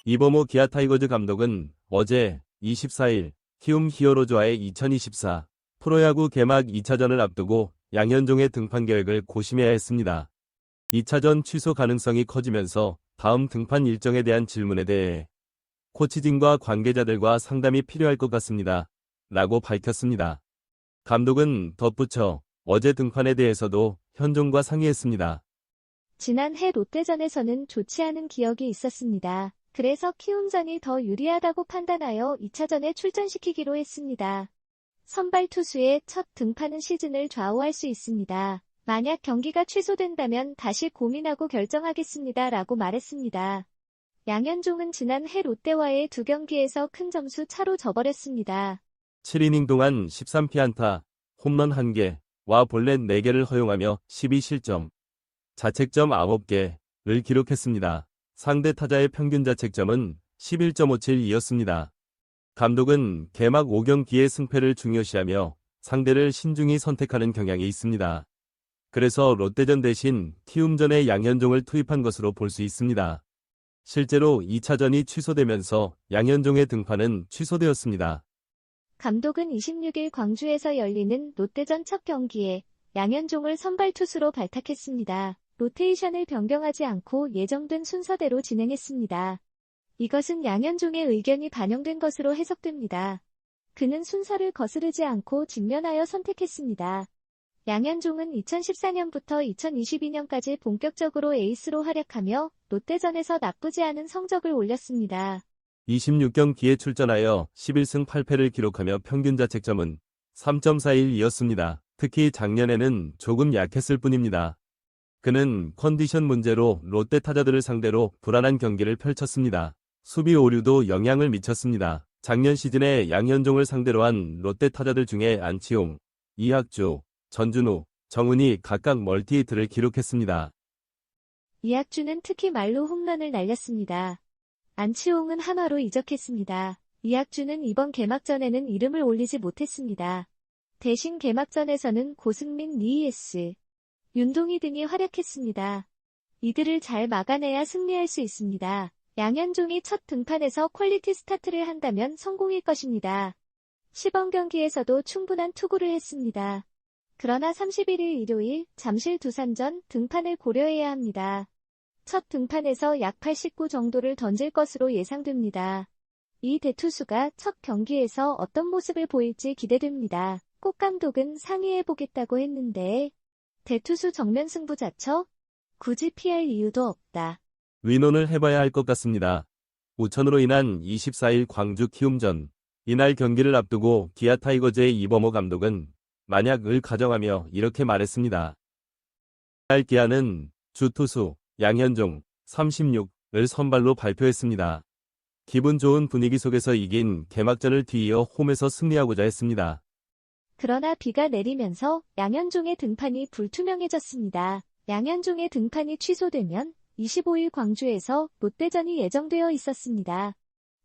이범호 기아 타이거즈 감독은 어제 24일 키움 히어로즈와의 2024 프로야구 개막 2차전을 앞두고 양현종의 등판 계획을 고심해야 했습니다. 2차전 취소 가능성이 커지면서 다음 등판 일정에 대한 질문에 대해 코치진과 관계자들과 상담이 필요할 것 같습니다. 라고 밝혔습니다. 감독은 덧붙여 어제 등판에 대해서도 현종과 상의했습니다. 지난해 롯데전에서는 좋지 않은 기억이 있었습니다. 그래서 키움전이 더 유리하다고 판단하여 2차전에 출전시키기로 했습니다. 선발 투수의 첫 등판은 시즌을 좌우할 수 있습니다. 만약 경기가 취소된다면 다시 고민하고 결정하겠습니다. 라고 말했습니다. 양현종은 지난해 롯데와의 2경기에서 큰 점수 차로 져버렸습니다. 7이닝 동안 13피안타, 홈런 1개와 볼넷 4개를 허용하며 12실점, 자책점 9개를 기록했습니다. 상대 타자의 평균 자책점은 11.57이었습니다. 감독은 개막 5경기의 승패를 중요시하며 상대를 신중히 선택하는 경향이 있습니다. 그래서 롯데전 대신 키움전에 양현종을 투입한 것으로 볼 수 있습니다. 실제로 2차전이 취소되면서 양현종의 등판은 취소되었습니다. 감독은 26일 광주에서 열리는 롯데전 첫 경기에 양현종을 선발 투수로 발탁했습니다. 로테이션을 변경하지 않고 예정된 순서대로 진행했습니다. 이것은 양현종의 의견이 반영된 것으로 해석됩니다. 그는 순서를 거스르지 않고 직면하여 선택했습니다. 양현종은 2014년부터 2022년까지 본격적으로 에이스로 활약하며 롯데전에서 나쁘지 않은 성적을 올렸습니다. 26경기에 출전하여 11승 8패를 기록하며 평균 자책점은 3.41이었습니다. 특히 작년에는 조금 약했을 뿐입니다. 그는 컨디션 문제로 롯데 타자들을 상대로 불안한 경기를 펼쳤습니다. 수비 오류도 영향을 미쳤습니다. 작년 시즌에 양현종을 상대로 한 롯데 타자들 중에 안치홍, 이학주, 전준우, 정은이 각각 멀티히트를 기록했습니다. 이학주는 특히 말로 홈런을 날렸습니다. 안치홍은 한화로 이적했습니다. 이학주는 이번 개막전에는 이름을 올리지 못했습니다. 대신 개막전에서는 고승민, 리이에스, 윤동희 등이 활약했습니다. 이들을 잘 막아내야 승리할 수 있습니다. 양현종이 첫 등판에서 퀄리티 스타트를 한다면 성공일 것입니다. 시범 경기에서도 충분한 투구를 했습니다. 그러나 31일 일요일 잠실 두산전 등판을 고려해야 합니다. 첫 등판에서 약 89 정도를 던질 것으로 예상됩니다. 이 대투수가 첫 경기에서 어떤 모습을 보일지 기대됩니다. 꼭 감독은 상의해보겠다고 했는데 대투수 정면 승부자쳐? 굳이 피할 이유도 없다. 의논을 해봐야 할 것 같습니다. 우천으로 인한 24일 광주 키움전. 이날 경기를 앞두고 기아 타이거즈의 이범호 감독은 만약을 가정하며 이렇게 말했습니다. 이날 기아는 주투수 양현종 36을 선발로 발표했습니다. 기분 좋은 분위기 속에서 이긴 개막전을 뒤이어 홈에서 승리하고자 했습니다. 그러나 비가 내리면서 양현종의 등판이 불투명해졌습니다. 양현종의 등판이 취소되면 25일 광주에서 롯데전이 예정되어 있었습니다.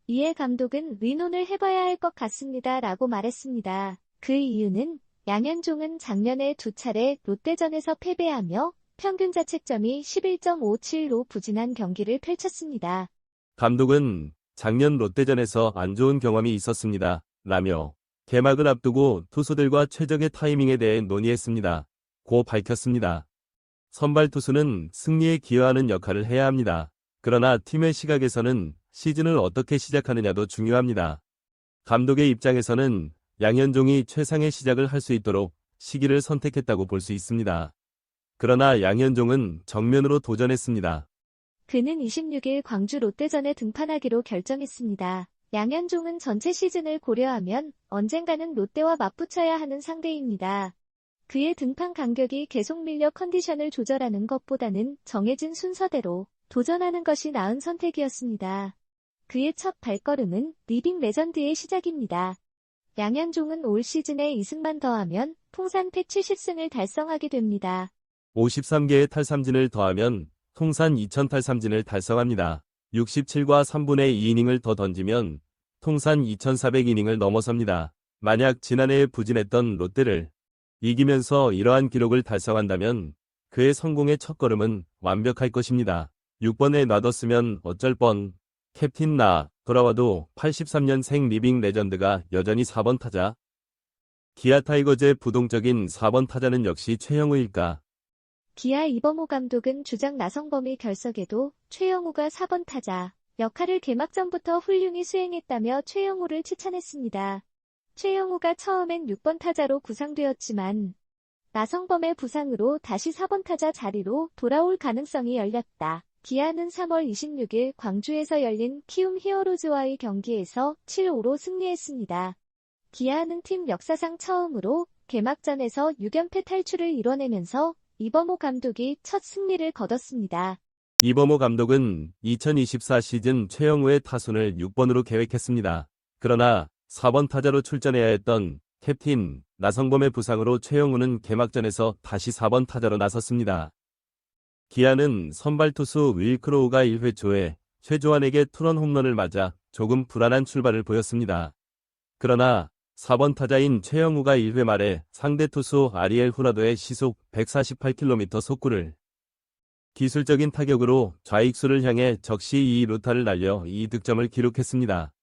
이에 감독은 의논을 해봐야 할 것 같습니다. 라고 말했습니다. 그 이유는 양현종은 작년에 2차례 롯데전에서 패배하며 평균 자책점이 11.57로 부진한 경기를 펼쳤습니다. 감독은 작년 롯데전에서 안 좋은 경험이 있었습니다. 라며 개막을 앞두고 투수들과 최적의 타이밍에 대해 논의했습니다. 고 밝혔습니다. 선발 투수는 승리에 기여하는 역할을 해야 합니다. 그러나 팀의 시각에서는 시즌을 어떻게 시작하느냐도 중요합니다. 감독의 입장에서는 양현종이 최상의 시작을 할 수 있도록 시기를 선택했다고 볼 수 있습니다. 그러나 양현종은 정면으로 도전했습니다. 그는 26일 광주 롯데전에 등판하기로 결정했습니다. 양현종은 전체 시즌을 고려하면 언젠가는 롯데와 맞붙어야 하는 상대입니다. 그의 등판 간격이 계속 밀려 컨디션을 조절하는 것보다는 정해진 순서대로 도전하는 것이 나은 선택이었습니다. 그의 첫 발걸음은 리빙 레전드의 시작입니다. 양현종은 올 시즌에 2승만 더하면 통산 170승을 달성하게 됩니다. 53개의 탈삼진을 더하면 통산 2000탈삼진을 달성합니다. 67과 3분의 2이닝을 더 던지면 통산 2400이닝을 넘어섭니다. 만약 지난해에 부진했던 롯데를 이기면서 이러한 기록을 달성한다면 그의 성공의 첫걸음은 완벽할 것입니다. 6번에 놔뒀으면 어쩔 뻔. 캡틴 나, 돌아와도 83년생 리빙 레전드가 여전히 4번 타자. 기아 타이거즈의 부동적인 4번 타자는 역시 최영우일까? 기아 이범호 감독은 주장 나성범이 결석에도 최영우가 4번 타자 역할을 개막전부터 훌륭히 수행했다며 최영우를 칭찬했습니다. 최영우가 처음엔 6번 타자로 구상되었지만 나성범의 부상으로 다시 4번 타자 자리로 돌아올 가능성이 열렸다. 기아는 3월 26일 광주에서 열린 키움 히어로즈와의 경기에서 7-5로 승리했습니다. 기아는 팀 역사상 처음으로 개막전에서 6연패 탈출을 이뤄내면서 이범호 감독이 첫 승리를 거뒀습니다. 이범호 감독은 2024 시즌 최영우의 타순을 6번으로 계획했습니다. 그러나 4번 타자로 출전해야 했던 캡틴 나성범의 부상으로 최영우는 개막전에서 다시 4번 타자로 나섰습니다. 기아는 선발 투수 윌크로우가 1회 초에 최조한에게 투런 홈런을 맞아 조금 불안한 출발을 보였습니다. 그러나 4번 타자인 최영우가 1회 말에 상대 투수 아리엘 후라도의 시속 148km 속구를 기술적인 타격으로 좌익수를 향해 적시 2루타를 날려 2득점을 기록했습니다.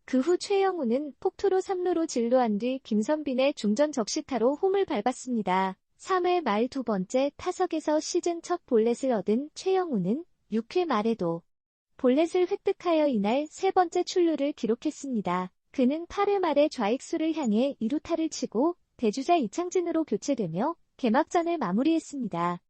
그 후 최영우는 폭투로 3루로 진루한 뒤 김선빈의 중전 적시타로 홈을 밟았습니다. 3회 말 두 번째 타석에서 시즌 첫 볼넷을 얻은 최영우는 6회 말에도 볼넷을 획득하여 이날 세 번째 출루를 기록했습니다. 그는 8회 말에 좌익수를 향해 2루타를 치고 대주자 이창진으로 교체되며 개막전을 마무리했습니다.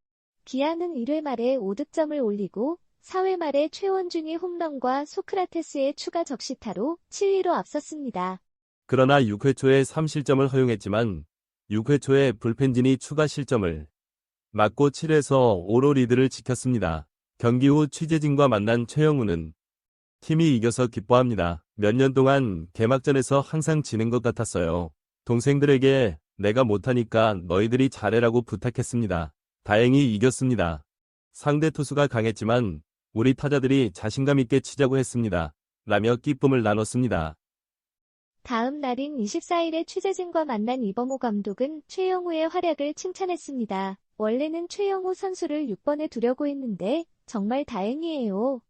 기아는 1회 말에 5득점을 올리고 4회 말에 최원중의 홈런과 소크라테스의 추가 적시타로 7-2로 앞섰습니다. 그러나 6회 초에 3실점을 허용했지만 6회 초에 불펜진이 추가 실점을 맞고 7에서 5로 리드를 지켰습니다. 경기 후 취재진과 만난 최영우는 팀이 이겨서 기뻐합니다. 몇 년 동안 개막전에서 항상 지는 것 같았어요. 동생들에게 내가 못하니까 너희들이 잘해라고 부탁했습니다. 다행히 이겼습니다. 상대 투수가 강했지만 우리 타자들이 자신감 있게 치자고 했습니다. 라며 기쁨을 나눴습니다. 다음 날인 24일에 취재진과 만난 이범호 감독은 최영우의 활약을 칭찬했습니다. 원래는 최영우 선수를 6번에 두려고 했는데 정말 다행이에요.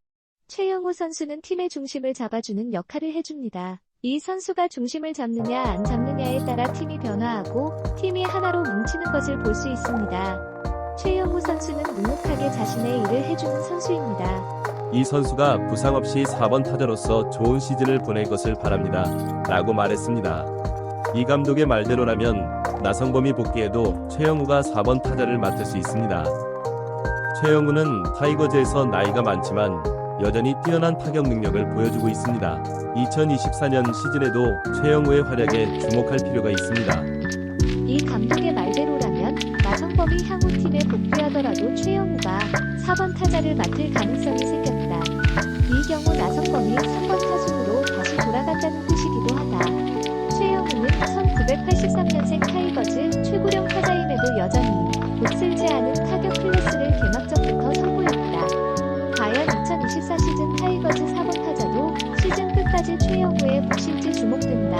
최영우 선수는 팀의 중심을 잡아주는 역할을 해줍니다. 이 선수가 중심을 잡느냐 안 잡느냐에 따라 팀이 변화하고 팀이 하나로 뭉치는 것을 볼 수 있습니다. 최영우 선수는 묵묵하게 자신의 일을 해주는 선수입니다. 이 선수가 부상 없이 4번 타자로서 좋은 시즌을 보낼 것을 바랍니다. 라고 말했습니다. 이 감독의 말대로라면 나성범이 복귀해도 최영우가 4번 타자를 맡을 수 있습니다. 최영우는 타이거즈에서 나이가 많지만 여전히 뛰어난 타격 능력을 보여주고 있습니다. 2024년 시즌에도 최영우의 활약에 주목할 필요가 있습니다. 이 감독의 말대로라면 나성범이 향후 팀에 복귀하더라도 최영우가 4번 타자를 맡을 가능성이 생겼다. 이 경우 나성범이 3번 타순으로 다시 돌아간다는 뜻이기도 하다. 최영우는 1983년생 타이거즈 최고령 타자임에도 여전히 녹슬지 않은 타격 클래스를 개막전부터 선보였다. 과연 2024 시즌 타이거즈 4번 타자도 시즌 끝까지 최영우의 몫일지 주목된다.